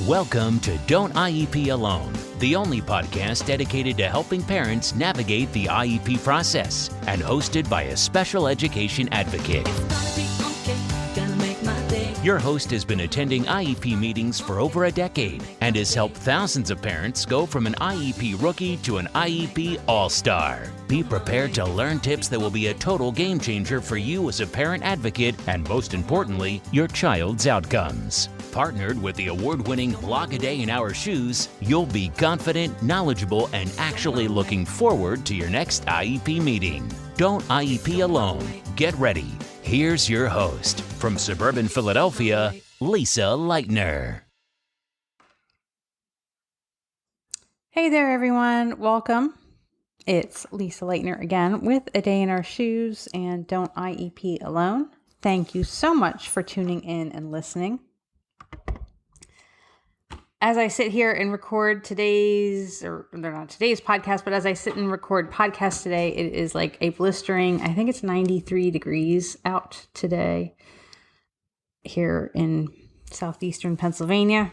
Welcome to Don't IEP Alone, the only podcast dedicated to helping parents navigate the IEP process and hosted by a special education advocate. Your host has been attending IEP meetings for over a decade and has helped thousands of parents go from an IEP rookie to an IEP all-star. Be prepared to learn tips that will be a total game changer for you as a parent advocate and, most importantly, your child's outcomes. Partnered with the award-winning Blog a Day in Our Shoes, you'll be confident, knowledgeable, and actually looking forward to your next IEP meeting. Don't IEP alone. Get ready. Here's your host, from suburban Philadelphia, Lisa Leitner. Hey there, everyone. Welcome. It's Lisa Leitner again with A Day in Our Shoes and Don't IEP Alone. Thank you so much for tuning in and listening. As I sit here and record today's, or they're not today's podcast, but as I sit and record podcast today, it is like a blistering, I think it's 93 degrees out today here in southeastern Pennsylvania.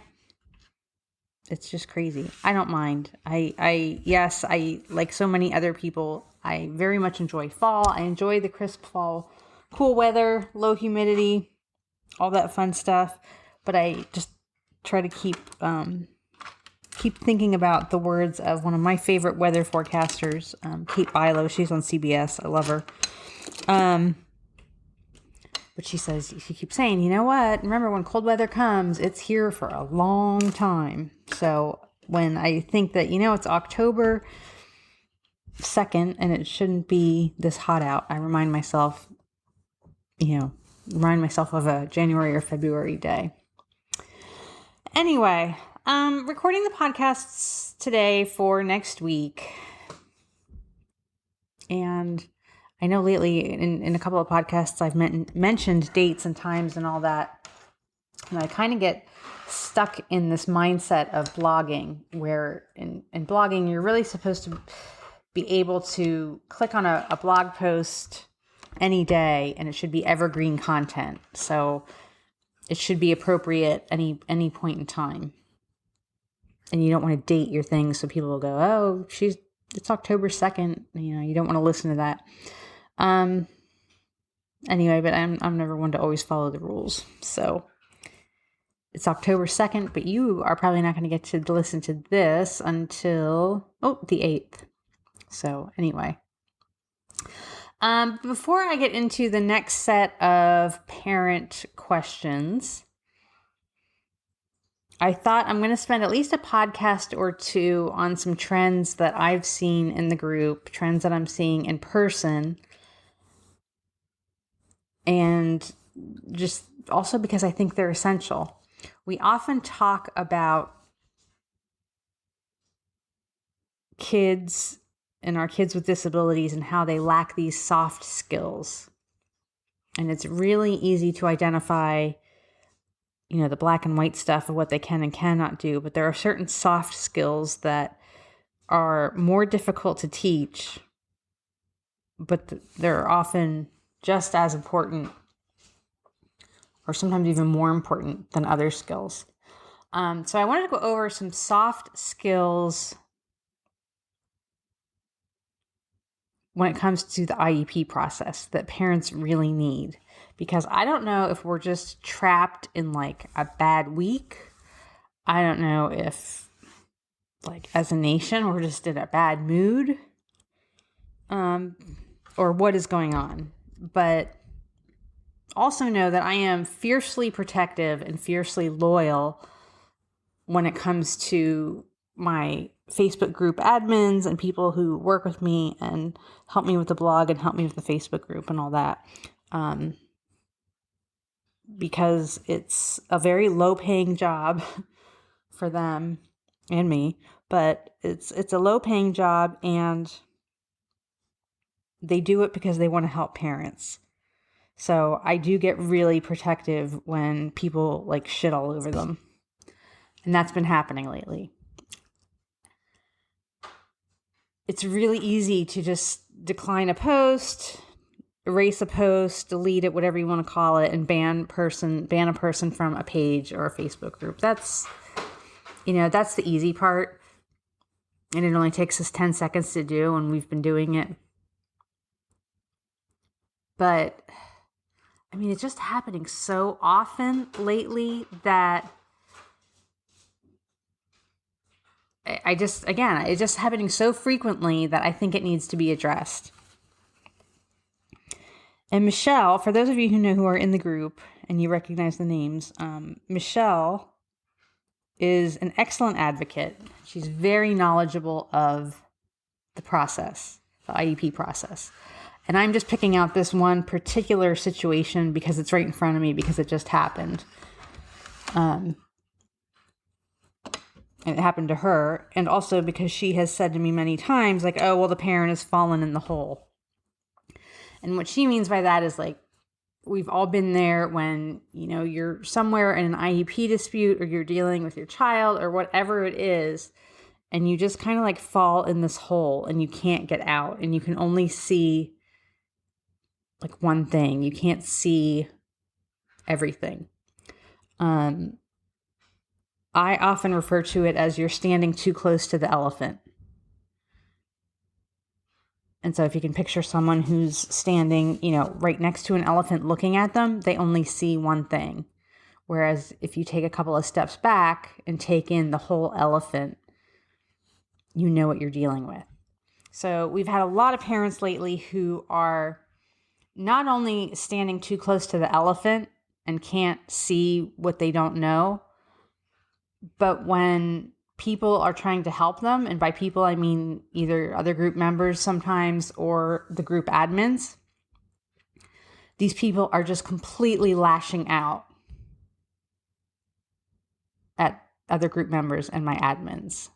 It's just crazy. I don't mind. Yes, like so many other people, I very much enjoy fall. I enjoy the crisp fall, cool weather, low humidity, all that fun stuff. But I just try to keep thinking about the words of one of my favorite weather forecasters, Kate Bilo. She's on CBS. I love her. But she keeps saying, you know what? Remember, when cold weather comes, it's here for a long time. So when I think that, it's October 2nd and it shouldn't be this hot out, I remind myself of a January or February day. Anyway, recording the podcasts today for next week. And I know lately in a couple of podcasts I've mentioned dates and times and all that. And I kind of get stuck in this mindset of blogging, where in blogging you're really supposed to be able to click on a blog post any day and it should be evergreen content. So it should be appropriate any point in time. And you don't want to date your things so people will go, oh, it's October 2nd. You don't want to listen to that. Anyway, but I'm never one to always follow the rules. So it's October 2nd, but you are probably not going to get to listen to this until, the 8th. So anyway. Before I get into the next set of parent questions, I thought I'm going to spend at least a podcast or two on some trends that I've seen in the group, trends that I'm seeing in person, and just also because I think they're essential. We often talk about kids and our kids with disabilities and how they lack these soft skills. And it's really easy to identify, the black and white stuff of what they can and cannot do. But there are certain soft skills that are more difficult to teach, but they're often just as important or sometimes even more important than other skills. So I wanted to go over some soft skills when it comes to the IEP process that parents really need. Because I don't know if we're just trapped in like a bad week. I don't know if as a nation we're just in a bad mood, or what is going on. But also know that I am fiercely protective and fiercely loyal when it comes to my Facebook group admins and people who work with me and help me with the blog and help me with the Facebook group and all that. Because it's a very low paying job for them and me, but it's a low paying job and they do it because they want to help parents. So I do get really protective when people shit all over them. And that's been happening lately. It's really easy to just decline a post, erase a post, delete it, whatever you want to call it, and ban a person from a page or a Facebook group. That's That's the easy part. And it only takes us 10 seconds to do, and we've been doing it. But, it's just happening so often lately that it's just happening so frequently that I think it needs to be addressed. And Michelle, for those of you who are in the group and you recognize the names, Michelle is an excellent advocate. She's very knowledgeable of the process, the IEP process. And I'm just picking out this one particular situation because it's right in front of me because it just happened. And it happened to her. And also because she has said to me many times, like, oh, well, the parent has fallen in the hole. And what she means by that is like, we've all been there when, you're somewhere in an IEP dispute or you're dealing with your child or whatever it is. And you just kind of like fall in this hole and you can't get out and you can only see like one thing. You can't see everything. I often refer to it as you're standing too close to the elephant. And so if you can picture someone who's standing, right next to an elephant looking at them, they only see one thing. Whereas if you take a couple of steps back and take in the whole elephant, you know what you're dealing with. So we've had a lot of parents lately who are not only standing too close to the elephant and can't see what they don't know, but when people are trying to help them, and by people I mean either other group members sometimes or the group admins, these people are just completely lashing out at other group members and my admins.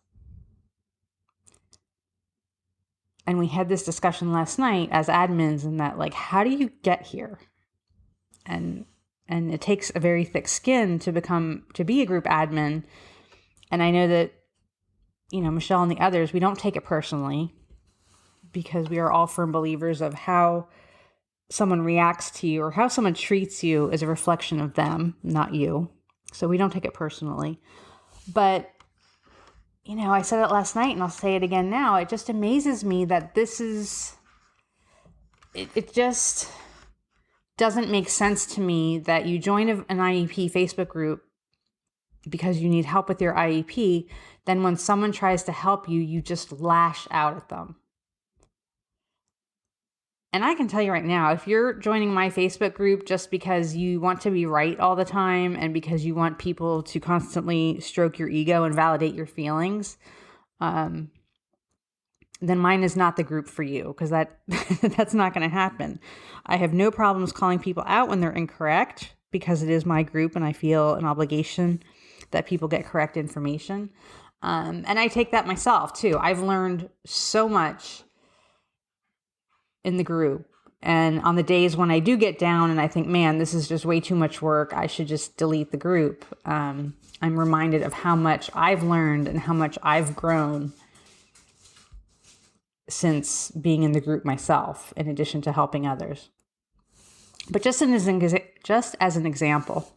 And we had this discussion last night as admins and that, like, how do you get here? And it takes a very thick skin to be a group admin. And I know that, Michelle and the others, we don't take it personally because we are all firm believers of how someone reacts to you or how someone treats you is a reflection of them, not you. So we don't take it personally. But I said it last night and I'll say it again now. It just amazes me that it just doesn't make sense to me that you join an IEP Facebook group because you need help with your IEP. Then when someone tries to help you, you just lash out at them. And I can tell you right now, if you're joining my Facebook group just because you want to be right all the time and because you want people to constantly stroke your ego and validate your feelings, then mine is not the group for you because that's not going to happen. I have no problems calling people out when they're incorrect because it is my group and I feel an obligation that people get correct information. And I take that myself too. I've learned so much in the group. And on the days when I do get down and I think, man, this is just way too much work, I should just delete the group. I'm reminded of how much I've learned and how much I've grown since being in the group myself, in addition to helping others. But just as an example,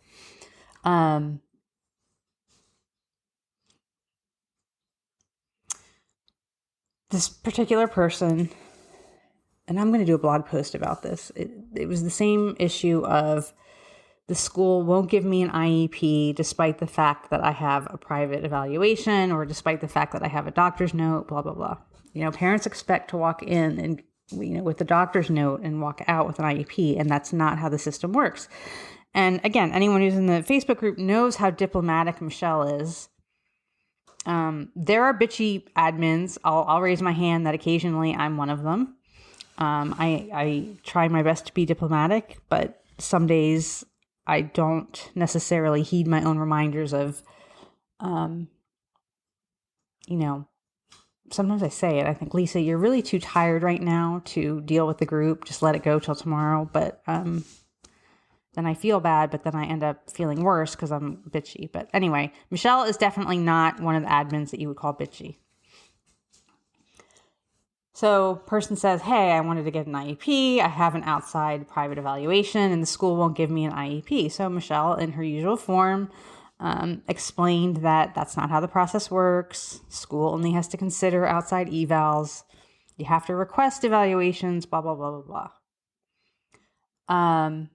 this particular person, and I'm going to do a blog post about this. It was the same issue of the school won't give me an IEP despite the fact that I have a private evaluation or despite the fact that I have a doctor's note, blah, blah, blah. Parents expect to walk in and, with the doctor's note and walk out with an IEP, and that's not how the system works. And again, anyone who's in the Facebook group knows how diplomatic Michelle is. There are bitchy admins. I'll raise my hand that occasionally I'm one of them. I try my best to be diplomatic, but some days I don't necessarily heed my own reminders of, sometimes I say it. I think, Lisa, you're really too tired right now to deal with the group. Just let it go till tomorrow. But then I feel bad, but then I end up feeling worse because I'm bitchy. But anyway, Michelle is definitely not one of the admins that you would call bitchy. So person says, hey, I wanted to get an IEP. I have an outside private evaluation and the school won't give me an IEP. So Michelle, in her usual form, explained that that's not how the process works. School only has to consider outside evals. You have to request evaluations, blah, blah, blah, blah, blah.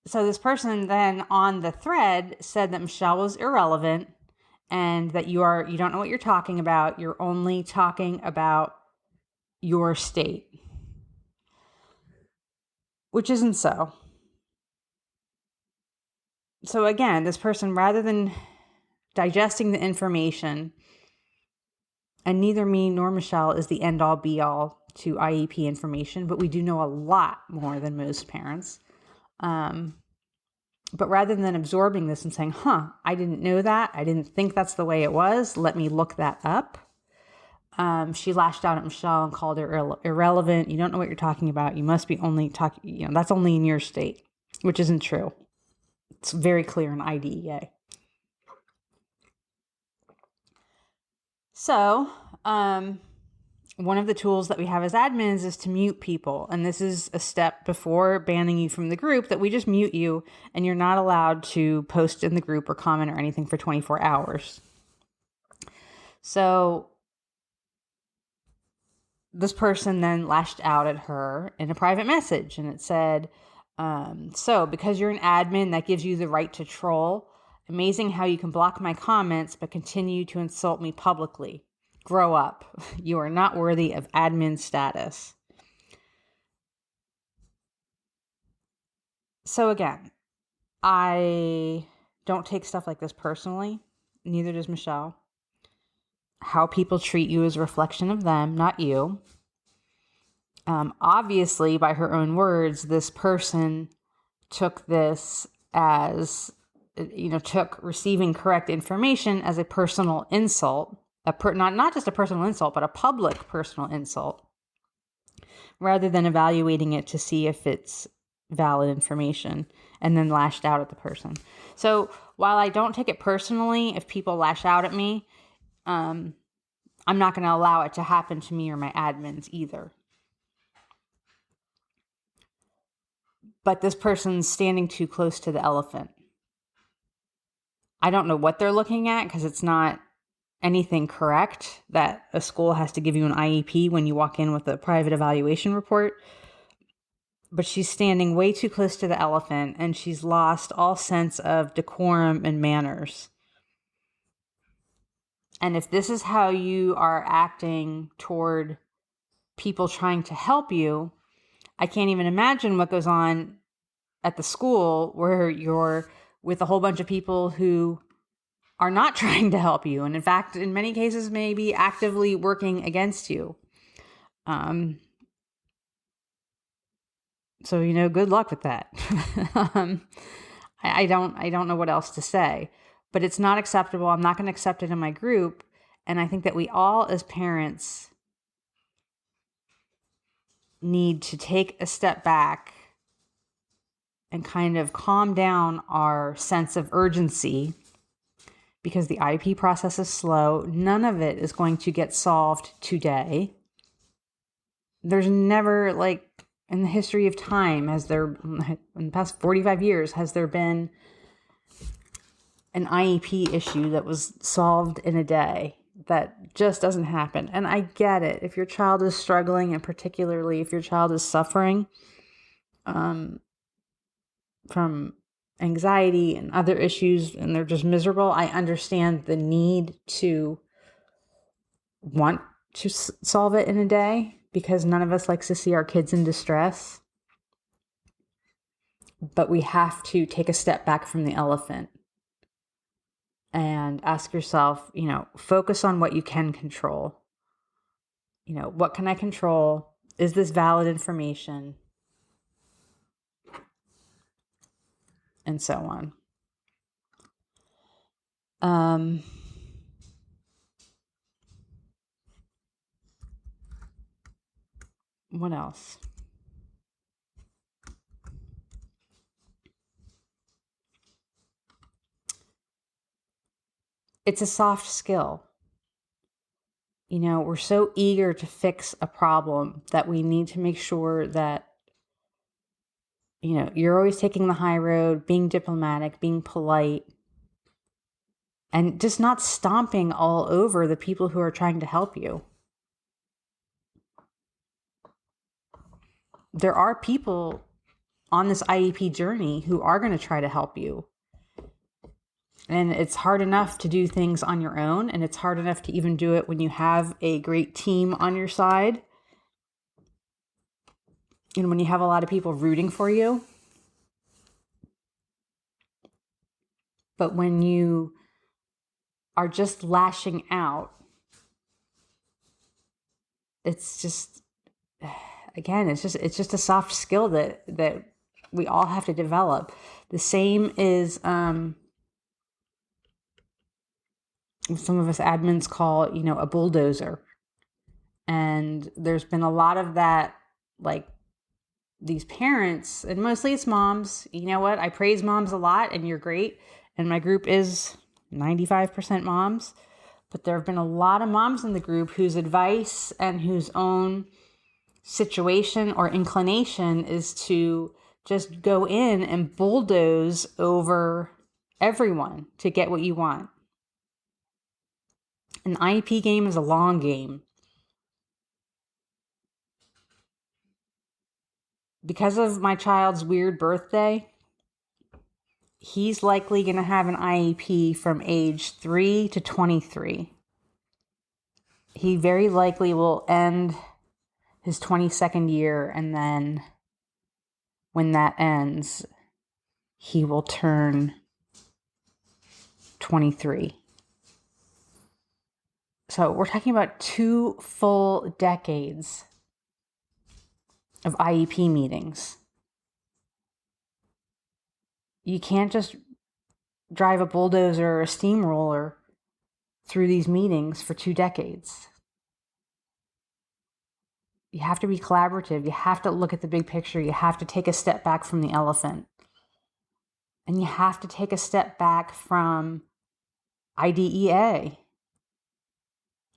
So this person then on the thread said that Michelle was irrelevant and that you don't know what you're talking about. You're only talking about your state, which isn't so. So again, this person, rather than digesting the information, and neither me nor Michelle is the end all be all to IEP information, but we do know a lot more than most parents. But rather than absorbing this and saying, I didn't know that. I didn't think that's the way it was. Let me look that up. She lashed out at Michelle and called her irrelevant. You don't know what you're talking about. You must be only talking, that's only in your state, which isn't true. It's very clear in IDEA. So, one of the tools that we have as admins is to mute people. And this is a step before banning you from the group, that we just mute you and you're not allowed to post in the group or comment or anything for 24 hours. So this person then lashed out at her in a private message, and it said, so because you're an admin, that gives you the right to troll. Amazing how you can block my comments but continue to insult me publicly. Grow up. You are not worthy of admin status. So again, I don't take stuff like this personally. Neither does Michelle. How people treat you is a reflection of them, not you. Obviously, by her own words, this person took this as, took receiving correct information as a personal insult. Not just a personal insult, but a public personal insult, rather than evaluating it to see if it's valid information, and then lashed out at the person. So while I don't take it personally if people lash out at me, I'm not going to allow it to happen to me or my admins either. But this person's standing too close to the elephant. I don't know what they're looking at, because it's not anything correct that a school has to give you an IEP when you walk in with a private evaluation report. But she's standing way too close to the elephant, and she's lost all sense of decorum and manners. And if this is how you are acting toward people trying to help you, I can't even imagine what goes on at the school where you're with a whole bunch of people who are not trying to help you. And in fact, in many cases, may be actively working against you. So, good luck with that. I don't know what else to say, but it's not acceptable. I'm not going to accept it in my group. And I think that we all as parents need to take a step back and kind of calm down our sense of urgency, because the IEP process is slow. None of it is going to get solved today. There's never, in the history of time, in the past 45 years, has there been an IEP issue that was solved in a day? That just doesn't happen. And I get it. If your child is struggling, and particularly if your child is suffering from anxiety and other issues, and they're just miserable, I understand the need to want to solve it in a day, because none of us likes to see our kids in distress. But we have to take a step back from the elephant and ask yourself, focus on what you can control. What can I control? Is this valid information? And so on. What else? It's a soft skill. We're so eager to fix a problem that we need to make sure that, you're always taking the high road, being diplomatic, being polite, and just not stomping all over the people who are trying to help you. There are people on this IEP journey who are going to try to help you. And it's hard enough to do things on your own, and it's hard enough to even do it when you have a great team on your side. And when you have a lot of people rooting for you. But when you are just lashing out, it's just, again, it's just a soft skill that we all have to develop. The same is some of us admins call, a bulldozer. And there's been a lot of that, like these parents, and mostly it's moms. You know what? I praise moms a lot, and you're great. And my group is 95% moms. But there have been a lot of moms in the group whose advice and whose own situation or inclination is to just go in and bulldoze over everyone to get what you want. An IEP game is a long game. Because of my child's weird birthday, he's likely going to have an IEP from age 3 to 23. He very likely will end his 22nd year, and then when that ends, he will turn 23. So we're talking about 2 full decades of IEP meetings. You can't just drive a bulldozer or a steamroller through these meetings for 2 decades. You have to be collaborative. You have to look at the big picture. You have to take a step back from the elephant. And you have to take a step back from IDEA.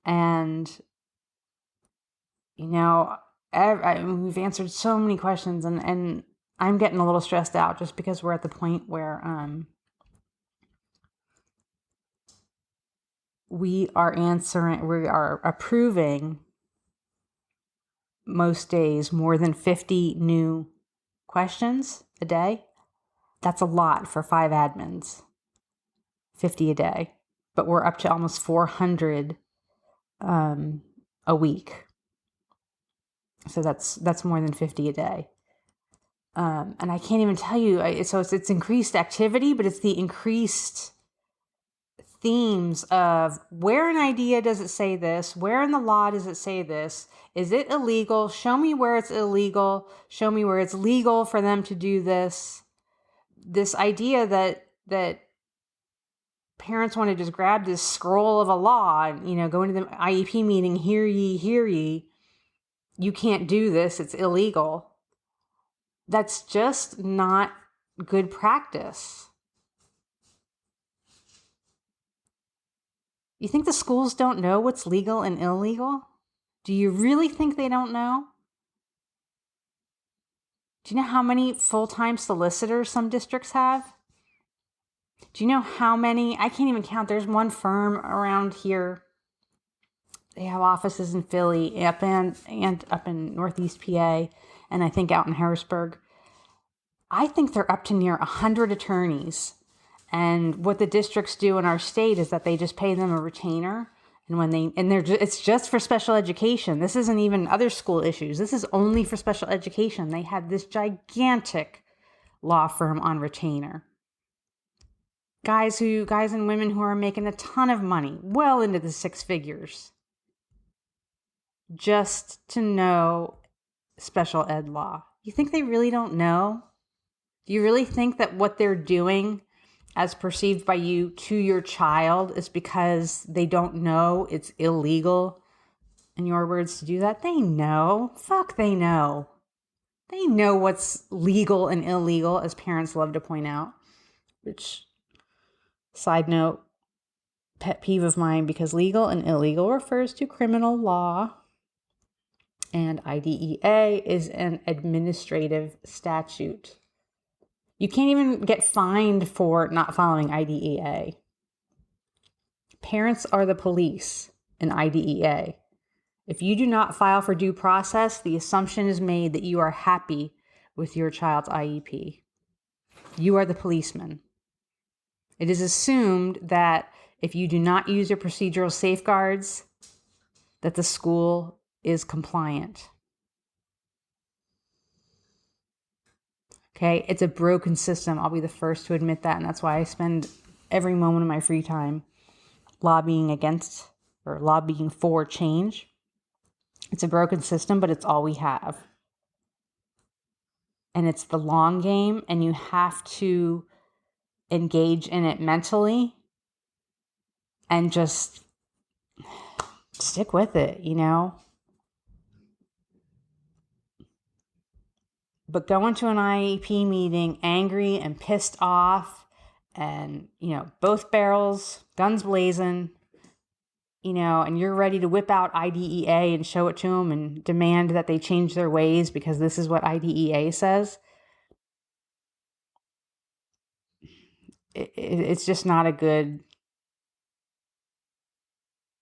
And, we've answered so many questions, and I'm getting a little stressed out just because we're at the point where we are approving most days more than 50 new questions a day. That's a lot for 5 admins, 50 a day. But we're up to almost 400 a week. So that's more than 50 a day. And I can't even tell you, so it's increased activity, but it's the increased themes of where in IDEA does it say this? Where in the law does it say this? Is it illegal? Show me where it's illegal. Show me where it's legal for them to do this. This idea that parents want to just grab this scroll of a law and, go into the IEP meeting, hear ye. You can't do this. It's illegal. That's just not good practice. You think the schools don't know what's legal and illegal? Do you really think they don't know? Do you know how many full-time solicitors some districts have? Do you know how many? I can't even count. There's one firm around here. They have offices in Philly and up in Northeast PA, and I think out in Harrisburg. I think they're up to near 100 attorneys. And what the districts do in our state is that they just pay them a retainer. And it's just for special education. This isn't even other school issues. This is only for special education. They have this gigantic law firm on retainer. Guys and women who are making a ton of money, well into the 6 figures, just to know special ed law. You think they really don't know? Do you really think that what they're doing as perceived by you to your child is because they don't know it's illegal, in your words, to do that? They know. They know. They know what's legal and illegal, as parents love to point out. Which, side note, pet peeve of mine, because legal and illegal refers to criminal law. And IDEA is an administrative statute. You can't even get fined for not following IDEA. Parents are the police in IDEA. If you do not file for due process, the assumption is made that you are happy with your child's IEP. You are the policeman. It is assumed that if you do not use your procedural safeguards, that the school is compliant. Okay, it's a broken system. I'll be the first to admit that, and that's why I spend every moment of my free time lobbying against or lobbying for change. It's a broken system, but it's all we have. And it's the long game, and you have to engage in it mentally and just stick with it, you know? But going to an IEP meeting angry and pissed off and, both barrels, guns blazing, and you're ready to whip out IDEA and show it to them and demand that they change their ways because this is what IDEA says. It's just not a good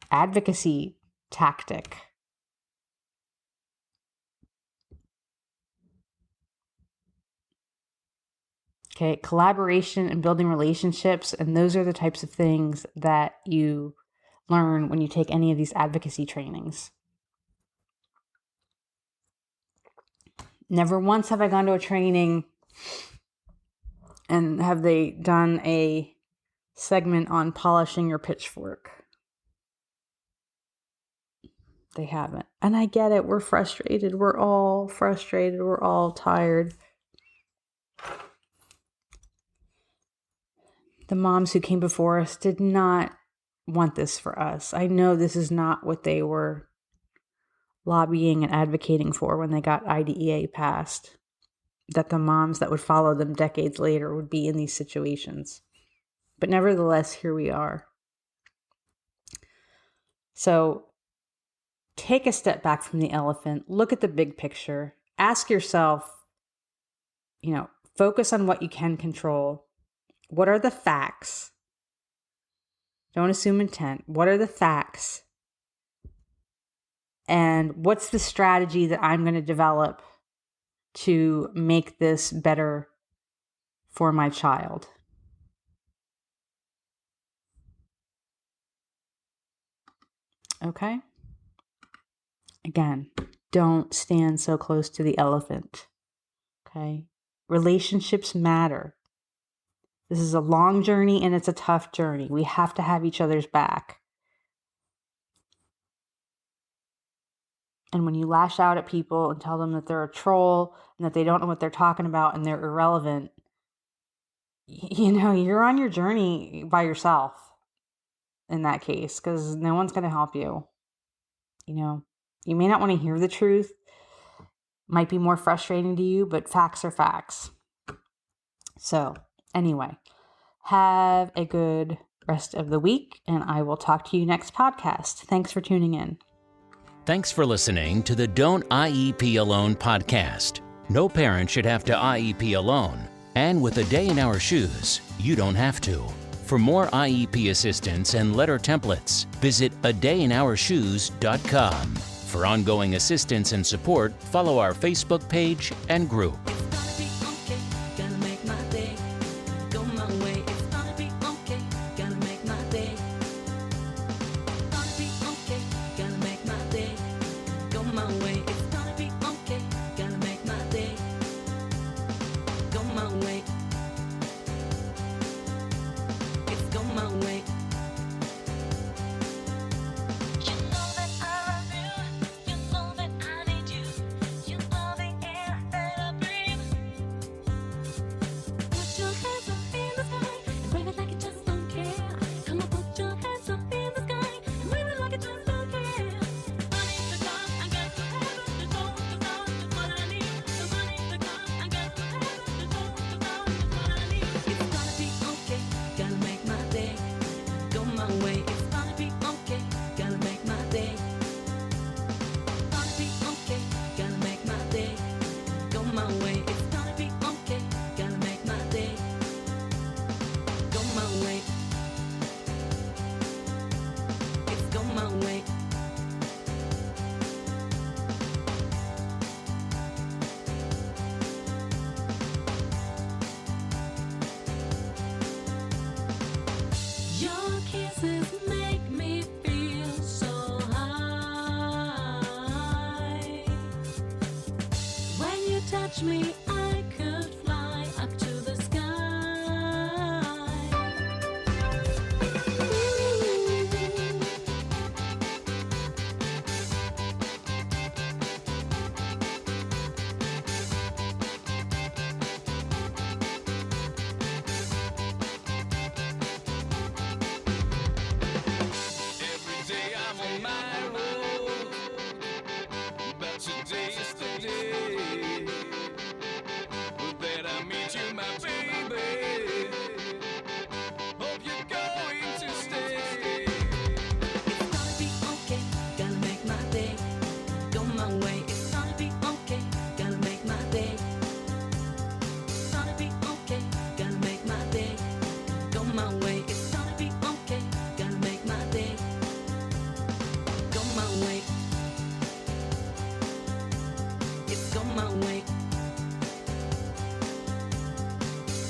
advocacy tactic. Okay, collaboration and building relationships, and those are the types of things that you learn when you take any of these advocacy trainings. Never once have I gone to a training and have they done a segment on polishing your pitchfork. They haven't. And I get it. We're frustrated. We're all frustrated. We're all tired. The moms who came before us did not want this for us. I know this is not what they were lobbying and advocating for when they got IDEA passed, that the moms that would follow them decades later would be in these situations. But nevertheless, here we are. So take a step back from the elephant, look at the big picture, ask yourself, focus on what you can control. What are the facts? Don't assume intent. What are the facts? And what's the strategy that I'm going to develop to make this better for my child? Okay? Again, don't stand so close to the elephant. Okay? Relationships matter. This is a long journey and it's a tough journey. We have to have each other's back. And when you lash out at people and tell them that they're a troll and that they don't know what they're talking about and they're irrelevant, you're on your journey by yourself in that case, because no one's going to help you. You may not want to hear the truth. Might be more frustrating to you, but facts are facts. So anyway, have a good rest of the week, and I will talk to you next podcast. Thanks for tuning in. Thanks for listening to the Don't IEP Alone podcast. No parent should have to IEP alone. And with a day in our shoes, you don't have to. For more IEP assistance and letter templates, visit adayinourshoes.com. For ongoing assistance and support, follow our Facebook page and group. Breathe. kisses make me feel so high. When you touch me, I could fly up to the sky. Every day I'm on my road, but today is the day that I meet you, my baby. Hope you're going to stay. It's gonna be okay, gonna make my day. Go my way, it's gonna be okay, gonna make my day. It's gonna be okay, gonna make my day. Go my way, it's gonna be okay, gonna make my day. Go my way. It's go my way.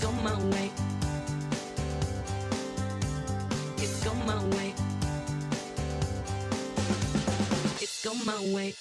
Go my way. It's go my way. It's go my way.